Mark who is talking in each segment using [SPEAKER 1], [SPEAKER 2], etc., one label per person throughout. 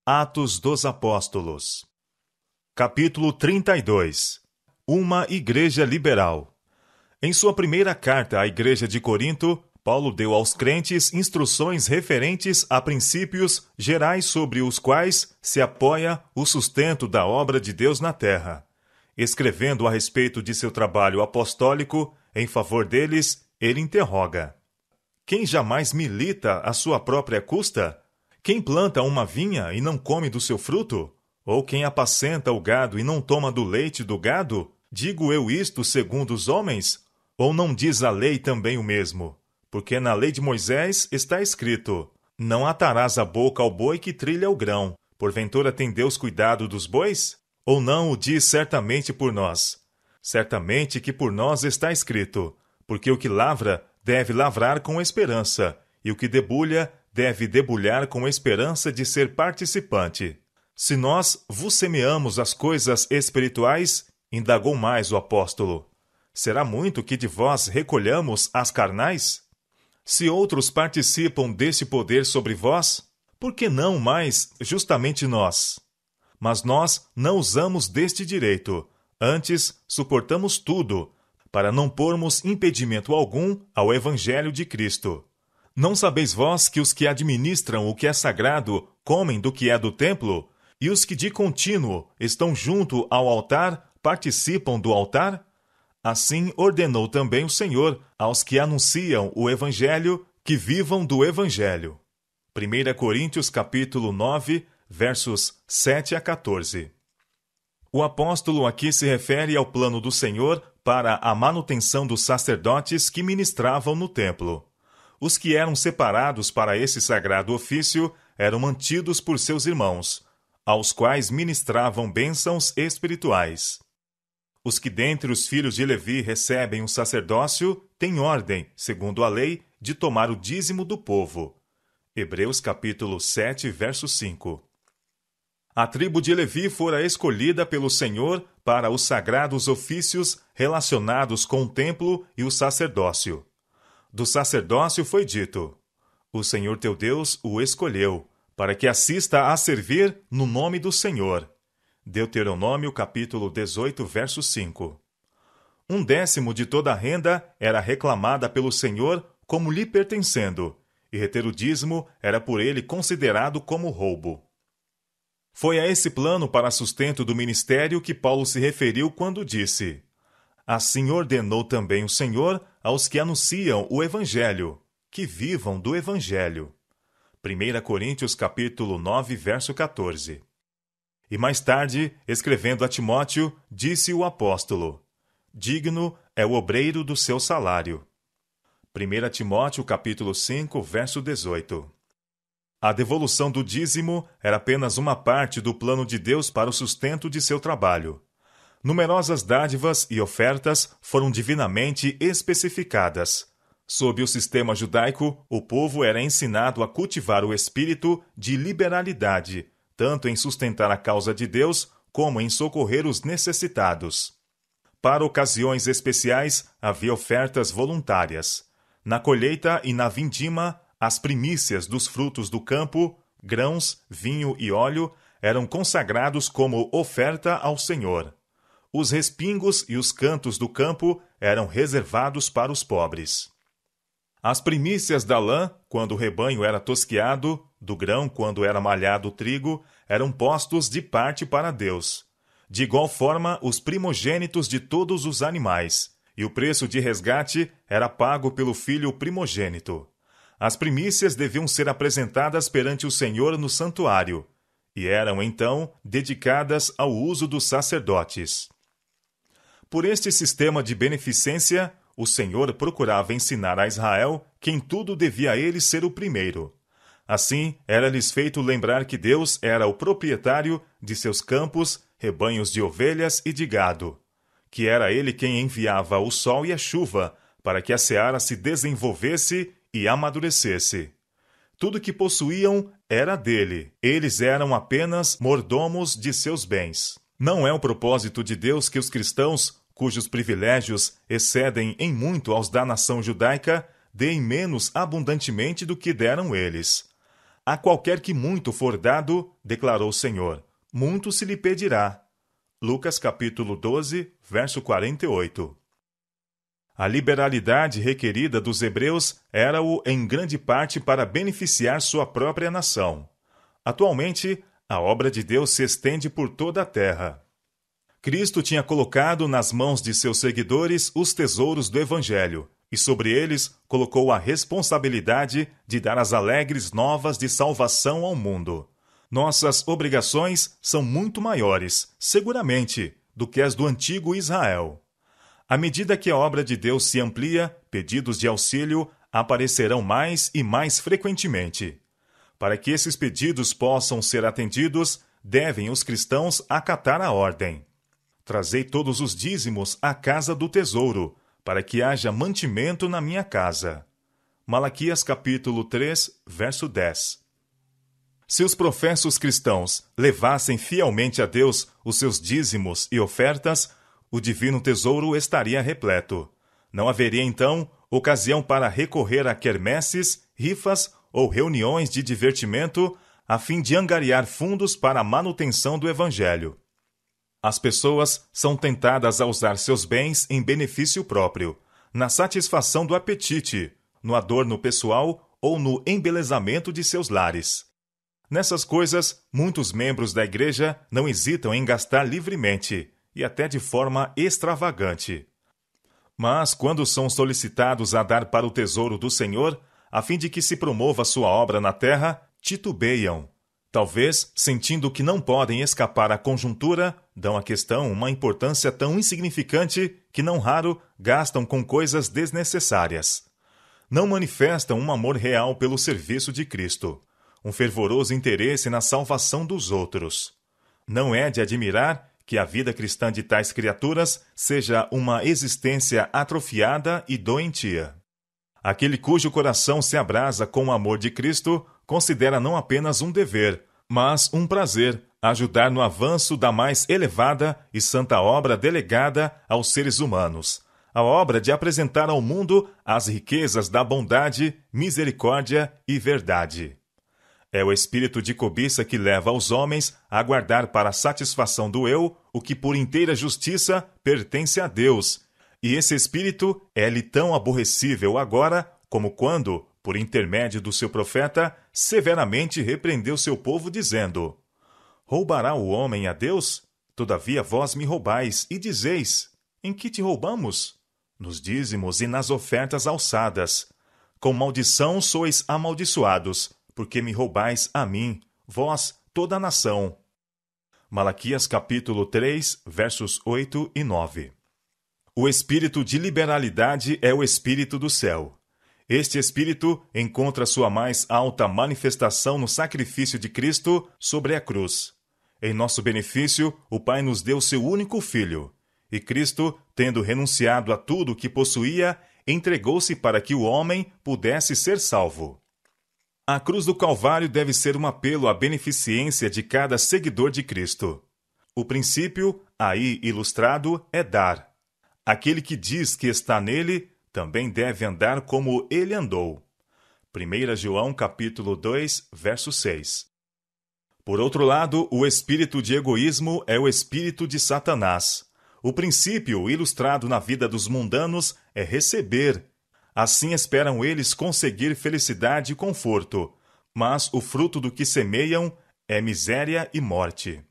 [SPEAKER 1] Atos dos Apóstolos. Capítulo 32. Uma igreja liberal. Em sua primeira carta à igreja de Corinto, Paulo deu aos crentes instruções referentes a princípios gerais sobre os quais se apoia o sustento da obra de Deus na terra. Escrevendo a respeito de seu trabalho apostólico em favor deles, ele interroga: quem jamais milita à sua própria custa? Quem planta uma vinha e não come do seu fruto? Ou quem apacenta o gado e não toma do leite do gado? Digo eu isto segundo os homens? Ou não diz a lei também o mesmo? Porque na lei de Moisés está escrito: não atarás a boca ao boi que trilha o grão. Porventura tem Deus cuidado dos bois? Ou não o diz certamente por nós? Certamente que por nós está escrito: porque o que lavra deve lavrar com esperança, e o que debulha deve debulhar com esperança de ser participante. Se nós vos semeamos as coisas espirituais, indagou mais o apóstolo, será muito que de vós recolhamos as carnais? Se outros participam desse poder sobre vós, por que não mais justamente nós? Mas nós não usamos deste direito, antes suportamos tudo, para não pormos impedimento algum ao Evangelho de Cristo. Não sabeis vós que os que administram o que é sagrado comem do que é do templo, e os que de contínuo estão junto ao altar participam do altar? Assim ordenou também o Senhor aos que anunciam o Evangelho que vivam do Evangelho. 1 Coríntios capítulo 9, versos 7 a 14. O apóstolo aqui se refere ao plano do Senhor para a manutenção dos sacerdotes que ministravam no templo. Os que eram separados para esse sagrado ofício eram mantidos por seus irmãos, aos quais ministravam bênçãos espirituais. Os que dentre os filhos de Levi recebem um sacerdócio têm ordem, segundo a lei, de tomar o dízimo do povo. Hebreus capítulo 7, verso 5. A tribo de Levi fora escolhida pelo Senhor para os sagrados ofícios relacionados com o templo e o sacerdócio. Do sacerdócio foi dito: o Senhor teu Deus o escolheu, para que assista a servir no nome do Senhor. Deuteronômio capítulo 18, verso 5. 1/10 de toda a renda era reclamada pelo Senhor como lhe pertencendo, e reter o dízimo era por ele considerado como roubo. Foi a esse plano para sustento do ministério que Paulo se referiu quando disse: assim ordenou também o Senhor aos que anunciam o Evangelho, que vivam do Evangelho. 1 Coríntios capítulo 9, verso 14. E mais tarde, escrevendo a Timóteo, disse o apóstolo: digno é o obreiro do seu salário. 1 Timóteo capítulo 5, verso 18. A devolução do dízimo era apenas uma parte do plano de Deus para o sustento de seu trabalho. Numerosas dádivas e ofertas foram divinamente especificadas. Sob o sistema judaico, o povo era ensinado a cultivar o espírito de liberalidade, tanto em sustentar a causa de Deus, como em socorrer os necessitados. Para ocasiões especiais, havia ofertas voluntárias. Na colheita e na vindima, as primícias dos frutos do campo, grãos, vinho e óleo, eram consagrados como oferta ao Senhor. Os respingos e os cantos do campo eram reservados para os pobres. As primícias da lã, quando o rebanho era tosquiado, do grão, quando era malhado o trigo, eram postos de parte para Deus. De igual forma, os primogênitos de todos os animais, e o preço de resgate era pago pelo filho primogênito. As primícias deviam ser apresentadas perante o Senhor no santuário, e eram, então, dedicadas ao uso dos sacerdotes. Por este sistema de beneficência, o Senhor procurava ensinar a Israel que em tudo devia ele ser o primeiro. Assim, era-lhes feito lembrar que Deus era o proprietário de seus campos, rebanhos de ovelhas e de gado, que era ele quem enviava o sol e a chuva para que a seara se desenvolvesse e amadurecesse. Tudo que possuíam era dele, eles eram apenas mordomos de seus bens. Não é o propósito de Deus que os cristãos, cujos privilégios excedem em muito aos da nação judaica, deem menos abundantemente do que deram eles. A qualquer que muito for dado, declarou o Senhor, muito se lhe pedirá. Lucas capítulo 12, verso 48. A liberalidade requerida dos hebreus era-o em grande parte para beneficiar sua própria nação. Atualmente, a obra de Deus se estende por toda a terra. Cristo tinha colocado nas mãos de seus seguidores os tesouros do Evangelho, e sobre eles colocou a responsabilidade de dar as alegres novas de salvação ao mundo. Nossas obrigações são muito maiores, seguramente, do que as do antigo Israel. À medida que a obra de Deus se amplia, pedidos de auxílio aparecerão mais e mais frequentemente. Para que esses pedidos possam ser atendidos, devem os cristãos acatar a ordem. Trazei todos os dízimos à casa do tesouro, para que haja mantimento na minha casa. Malaquias capítulo 3, verso 10. Se os professos cristãos levassem fielmente a Deus os seus dízimos e ofertas, o divino tesouro estaria repleto. Não haveria, então, ocasião para recorrer a quermesses, rifas ou reuniões de divertimento a fim de angariar fundos para a manutenção do Evangelho. As pessoas são tentadas a usar seus bens em benefício próprio, na satisfação do apetite, no adorno pessoal ou no embelezamento de seus lares. Nessas coisas, muitos membros da Igreja não hesitam em gastar livremente, e até de forma extravagante. Mas, quando são solicitados a dar para o tesouro do Senhor, a fim de que se promova sua obra na terra, titubeiam. Talvez, sentindo que não podem escapar à conjuntura, dão à questão uma importância tão insignificante que, não raro, gastam com coisas desnecessárias. Não manifestam um amor real pelo serviço de Cristo, um fervoroso interesse na salvação dos outros. Não é de admirar que a vida cristã de tais criaturas seja uma existência atrofiada e doentia. Aquele cujo coração se abrasa com o amor de Cristo considera não apenas um dever, mas um prazer ajudar no avanço da mais elevada e santa obra delegada aos seres humanos, a obra de apresentar ao mundo as riquezas da bondade, misericórdia e verdade. É o espírito de cobiça que leva os homens a guardar para a satisfação do eu o que por inteira justiça pertence a Deus, e esse espírito é-lhe tão aborrecível agora como quando, por intermédio do seu profeta, severamente repreendeu seu povo, dizendo: Roubará o homem a Deus? Todavia vós me roubais, e dizeis: Em que te roubamos? Nos dízimos e nas ofertas alçadas. Com maldição sois amaldiçoados, porque me roubais a mim, vós, toda a nação. Malaquias capítulo 3, versos 8 e 9. O espírito de liberalidade é o espírito do céu. Este espírito encontra sua mais alta manifestação no sacrifício de Cristo sobre a cruz. Em nosso benefício, o Pai nos deu seu único Filho, e Cristo, tendo renunciado a tudo o que possuía, entregou-se para que o homem pudesse ser salvo. A cruz do Calvário deve ser um apelo à beneficência de cada seguidor de Cristo. O princípio, aí ilustrado, é dar. Aquele que diz que está nele, também deve andar como ele andou. 1 João capítulo 2, verso 6. Por outro lado, o espírito de egoísmo é o espírito de Satanás. O princípio, ilustrado na vida dos mundanos, é receber. Assim esperam eles conseguir felicidade e conforto, mas o fruto do que semeiam é miséria e morte.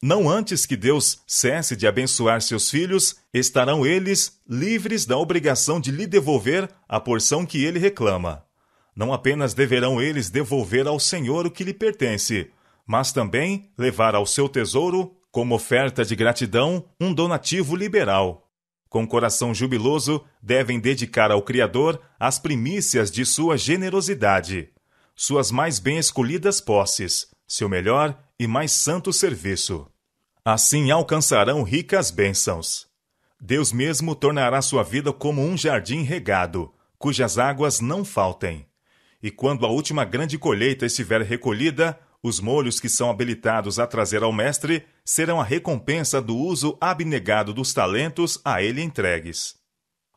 [SPEAKER 1] Não antes que Deus cesse de abençoar seus filhos, estarão eles livres da obrigação de lhe devolver a porção que ele reclama. Não apenas deverão eles devolver ao Senhor o que lhe pertence, mas também levar ao seu tesouro, como oferta de gratidão, um donativo liberal. Com coração jubiloso, devem dedicar ao Criador as primícias de sua generosidade, suas mais bem escolhidas posses, seu melhor e mais santo serviço. Assim alcançarão ricas bênçãos. Deus mesmo tornará sua vida como um jardim regado, cujas águas não faltem. E quando a última grande colheita estiver recolhida, os molhos que são habilitados a trazer ao mestre serão a recompensa do uso abnegado dos talentos a ele entregues.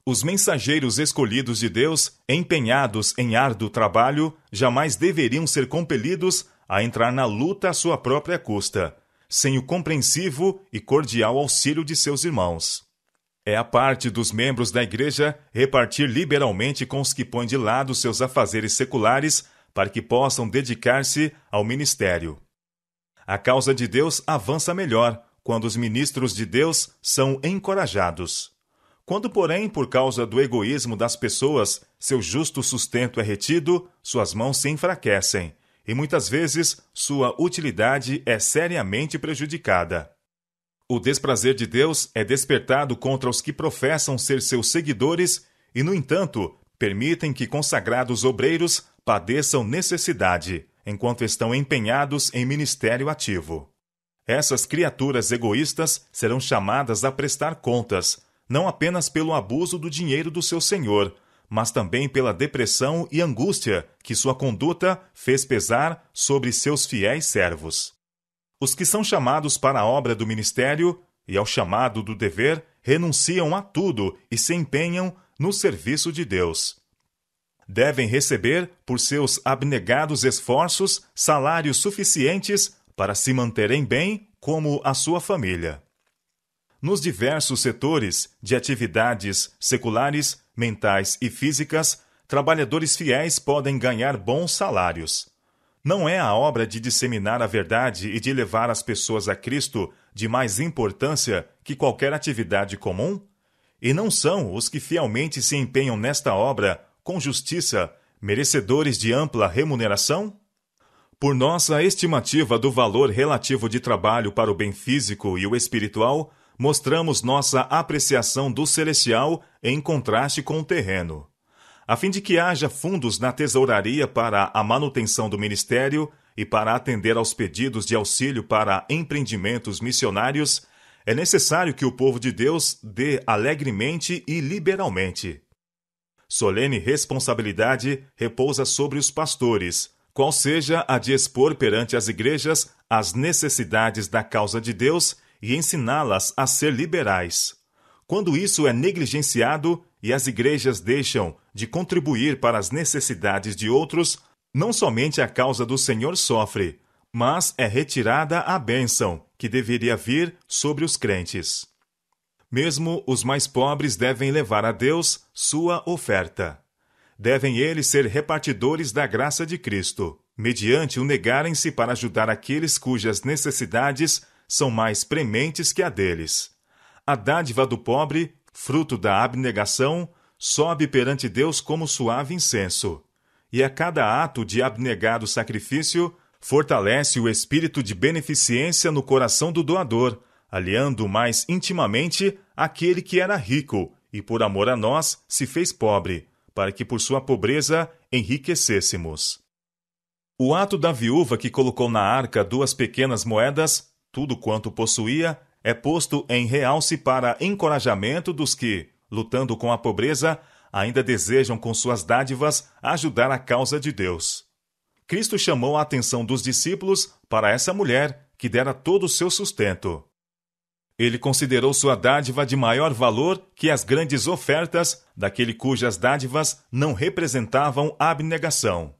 [SPEAKER 1] Os mensageiros escolhidos de Deus, empenhados em árduo trabalho, jamais deveriam ser compelidos a entrar na luta à sua própria custa, sem o compreensivo e cordial auxílio de seus irmãos. É a parte dos membros da igreja repartir liberalmente com os que põem de lado seus afazeres seculares para que possam dedicar-se ao ministério. A causa de Deus avança melhor quando os ministros de Deus são encorajados. Quando, porém, por causa do egoísmo das pessoas, seu justo sustento é retido, suas mãos se enfraquecem, e muitas vezes sua utilidade é seriamente prejudicada. O desprazer de Deus é despertado contra os que professam ser seus seguidores e, no entanto, permitem que consagrados obreiros padeçam necessidade, enquanto estão empenhados em ministério ativo. Essas criaturas egoístas serão chamadas a prestar contas, não apenas pelo abuso do dinheiro do seu senhor, mas também pela depressão e angústia que sua conduta fez pesar sobre seus fiéis servos. Os que são chamados para a obra do ministério e ao chamado do dever renunciam a tudo e se empenham no serviço de Deus. Devem receber, por seus abnegados esforços, salários suficientes para se manterem bem como a sua família. Nos diversos setores de atividades seculares, mentais e físicas, trabalhadores fiéis podem ganhar bons salários. Não é a obra de disseminar a verdade e de levar as pessoas a Cristo de mais importância que qualquer atividade comum? E não são os que fielmente se empenham nesta obra, com justiça, merecedores de ampla remuneração? Por nossa estimativa do valor relativo de trabalho para o bem físico e o espiritual, mostramos nossa apreciação do celestial em contraste com o terreno. A fim de que haja fundos na tesouraria para a manutenção do ministério e para atender aos pedidos de auxílio para empreendimentos missionários, é necessário que o povo de Deus dê alegremente e liberalmente. Solene responsabilidade repousa sobre os pastores, qual seja a de expor perante as igrejas as necessidades da causa de Deus e ensiná-las a ser liberais. Quando isso é negligenciado e as igrejas deixam de contribuir para as necessidades de outros, não somente a causa do Senhor sofre, mas é retirada a bênção que deveria vir sobre os crentes. Mesmo os mais pobres devem levar a Deus sua oferta. Devem eles ser repartidores da graça de Cristo, mediante o negarem-se para ajudar aqueles cujas necessidades são mais prementes que a deles. A dádiva do pobre, fruto da abnegação, sobe perante Deus como suave incenso. E a cada ato de abnegado sacrifício, fortalece o espírito de beneficência no coração do doador, aliando mais intimamente aquele que era rico e, por amor a nós, se fez pobre, para que por sua pobreza enriquecêssemos. O ato da viúva que colocou na arca 2 pequenas moedas, tudo quanto possuía, é posto em realce para encorajamento dos que, lutando com a pobreza, ainda desejam com suas dádivas ajudar a causa de Deus. Cristo chamou a atenção dos discípulos para essa mulher que dera todo o seu sustento. Ele considerou sua dádiva de maior valor que as grandes ofertas daquele cujas dádivas não representavam abnegação.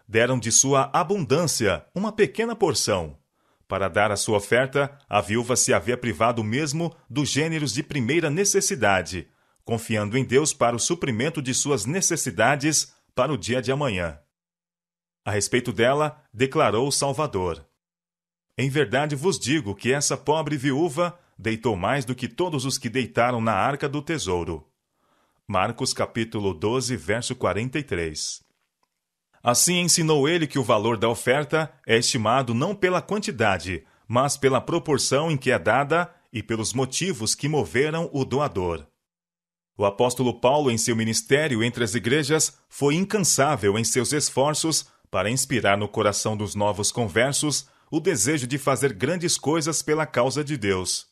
[SPEAKER 1] Deram de sua abundância uma pequena porção. Para dar a sua oferta, a viúva se havia privado mesmo dos gêneros de primeira necessidade, confiando em Deus para o suprimento de suas necessidades para o dia de amanhã. A respeito dela, declarou o Salvador: Em verdade vos digo que essa pobre viúva deitou mais do que todos os que deitaram na arca do tesouro. Marcos capítulo 12, verso 43. Assim ensinou ele que o valor da oferta é estimado não pela quantidade, mas pela proporção em que é dada e pelos motivos que moveram o doador. O apóstolo Paulo, em seu ministério entre as igrejas, foi incansável em seus esforços para inspirar no coração dos novos conversos o desejo de fazer grandes coisas pela causa de Deus.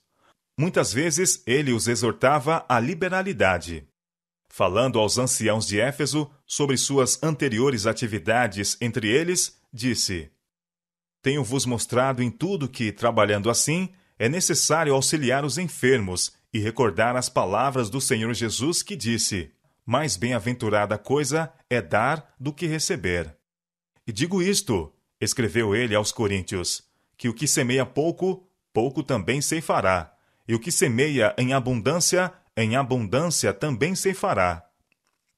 [SPEAKER 1] Muitas vezes ele os exortava à liberalidade. Falando aos anciãos de Éfeso sobre suas anteriores atividades entre eles, disse: Tenho-vos mostrado em tudo que, trabalhando assim, é necessário auxiliar os enfermos e recordar as palavras do Senhor Jesus que disse: mais bem-aventurada coisa é dar do que receber. E digo isto, escreveu ele aos Coríntios, que o que semeia pouco, pouco também ceifará, e o que semeia em abundância também ceifará.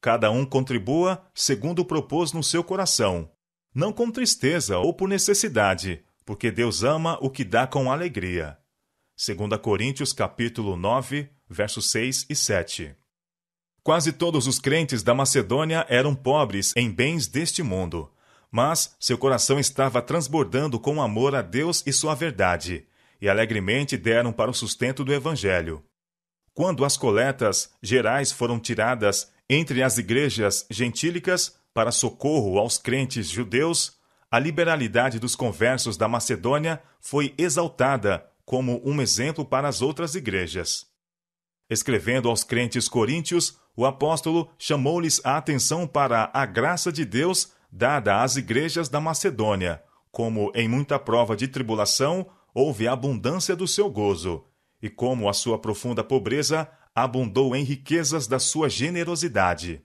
[SPEAKER 1] Cada um contribua segundo propôs no seu coração, não com tristeza ou por necessidade, porque Deus ama o que dá com alegria. 2 Coríntios capítulo 9, versos 6 e 7. Quase todos os crentes da Macedônia eram pobres em bens deste mundo, mas seu coração estava transbordando com amor a Deus e sua verdade, e alegremente deram para o sustento do Evangelho. Quando as coletas gerais foram tiradas entre as igrejas gentílicas para socorro aos crentes judeus, a liberalidade dos conversos da Macedônia foi exaltada como um exemplo para as outras igrejas. Escrevendo aos crentes coríntios, o apóstolo chamou-lhes a atenção para a graça de Deus dada às igrejas da Macedônia, como em muita prova de tribulação houve abundância do seu gozo, e como a sua profunda pobreza abundou em riquezas da sua generosidade.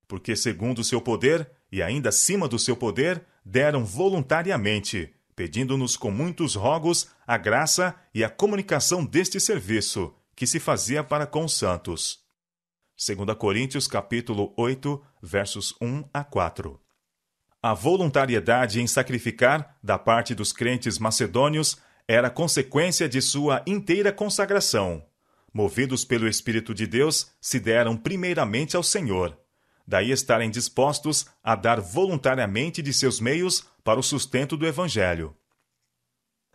[SPEAKER 1] Porque segundo o seu poder, e ainda acima do seu poder, deram voluntariamente, pedindo-nos com muitos rogos a graça e a comunicação deste serviço, que se fazia para com os santos. 2 Coríntios capítulo 8, versos 1 a 4. A voluntariedade em sacrificar, da parte dos crentes macedônios, era consequência de sua inteira consagração. Movidos pelo Espírito de Deus, se deram primeiramente ao Senhor. Daí estarem dispostos a dar voluntariamente de seus meios para o sustento do Evangelho.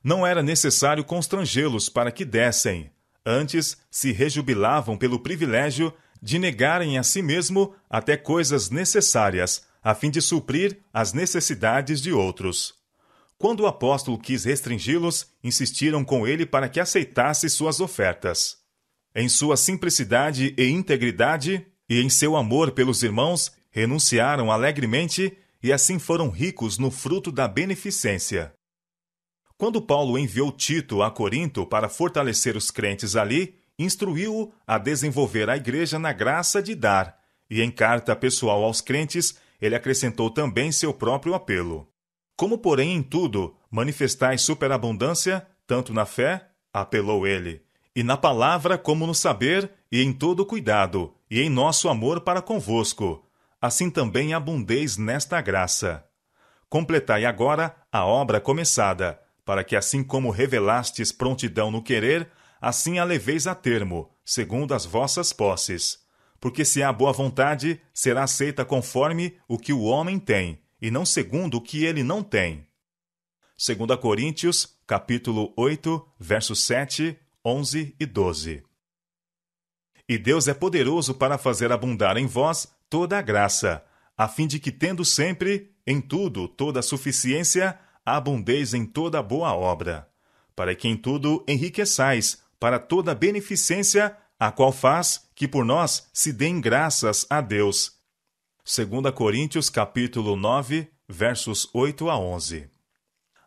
[SPEAKER 1] Não era necessário constrangê-los para que dessem. Antes, se rejubilavam pelo privilégio de negarem a si mesmo até coisas necessárias, a fim de suprir as necessidades de outros. Quando o apóstolo quis restringi-los, insistiram com ele para que aceitasse suas ofertas. Em sua simplicidade e integridade, e em seu amor pelos irmãos, renunciaram alegremente e assim foram ricos no fruto da beneficência. Quando Paulo enviou Tito a Corinto para fortalecer os crentes ali, instruiu-o a desenvolver a igreja na graça de dar, e em carta pessoal aos crentes, ele acrescentou também seu próprio apelo. Como, porém, em tudo manifestais superabundância, tanto na fé, apelou ele, e na palavra como no saber, e em todo cuidado, e em nosso amor para convosco, assim também abundeis nesta graça. Completai agora a obra começada, para que assim como revelastes prontidão no querer, assim a leveis a termo, segundo as vossas posses. Porque se há boa vontade, será aceita conforme o que o homem tem, e não segundo o que ele não tem. 2 Coríntios, capítulo 8, versos 7, 11 e 12. E Deus é poderoso para fazer abundar em vós toda a graça, a fim de que, tendo sempre, em tudo, toda a suficiência, abundeis em toda boa obra, para que em tudo enriqueçais, para toda beneficência, a qual faz que por nós se deem graças a Deus. 2 Coríntios capítulo 9, versos 8 a 11.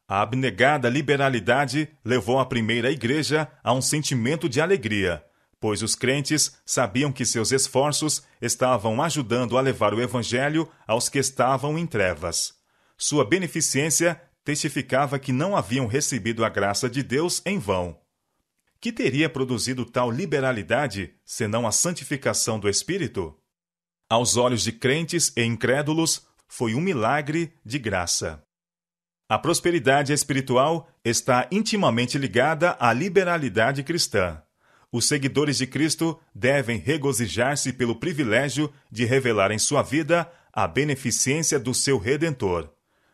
[SPEAKER 1] A abnegada liberalidade levou a primeira igreja a um sentimento de alegria, pois os crentes sabiam que seus esforços estavam ajudando a levar o evangelho aos que estavam em trevas. Sua beneficência testificava que não haviam recebido a graça de Deus em vão. Que teria produzido tal liberalidade, senão a santificação do Espírito? Aos olhos de crentes e incrédulos, foi um milagre de graça. A prosperidade espiritual está intimamente ligada à liberalidade cristã. Os seguidores de Cristo devem regozijar-se pelo privilégio de revelar em sua vida a beneficência do seu Redentor.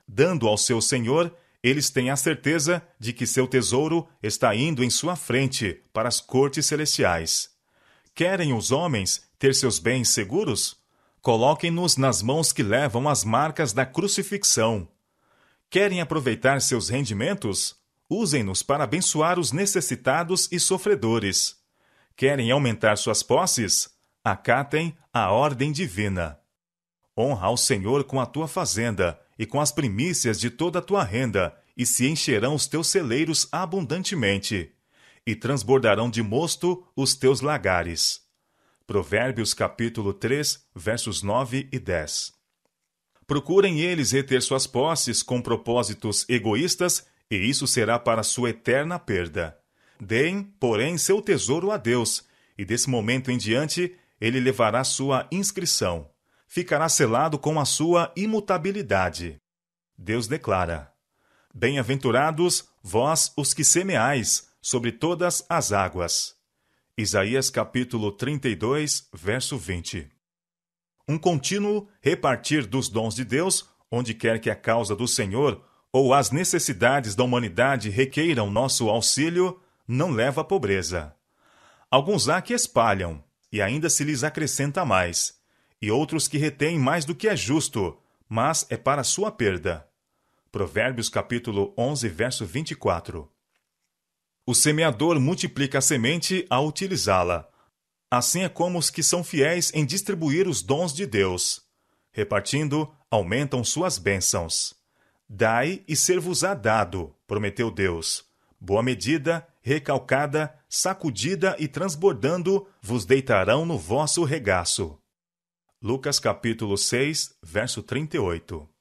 [SPEAKER 1] Dando ao seu Senhor, eles têm a certeza de que seu tesouro está indo em sua frente para as cortes celestiais. Querem os homens ter seus bens seguros? Coloquem-nos nas mãos que levam as marcas da crucifixão. Querem aproveitar seus rendimentos? Usem-nos para abençoar os necessitados e sofredores. Querem aumentar suas posses? Acatem a ordem divina. Honra ao Senhor com a tua fazenda e com as primícias de toda a tua renda, e se encherão os teus celeiros abundantemente. e transbordarão de mosto os teus lagares. Provérbios capítulo 3, versos 9 e 10. Procurem eles reter suas posses com propósitos egoístas, e isso será para sua eterna perda. Deem, porém, seu tesouro a Deus, e desse momento em diante ele levará sua inscrição. Ficará selado com a sua imutabilidade. Deus declara: Bem-aventurados vós os que semeais sobre todas as águas. Isaías capítulo 32, verso 20. Um contínuo repartir dos dons de Deus, onde quer que a causa do Senhor ou as necessidades da humanidade requeiram nosso auxílio, não leva à pobreza. Alguns há que espalham, e ainda se lhes acrescenta mais, e outros que retêm mais do que é justo, mas é para sua perda. Provérbios capítulo 11, verso 24. O semeador multiplica a semente ao utilizá-la. Assim é como os que são fiéis em distribuir os dons de Deus. Repartindo, aumentam suas bênçãos. Dai e ser-vos-á dado, prometeu Deus. Boa medida, recalcada, sacudida e transbordando, vos deitarão no vosso regaço. Lucas capítulo 6, verso 38.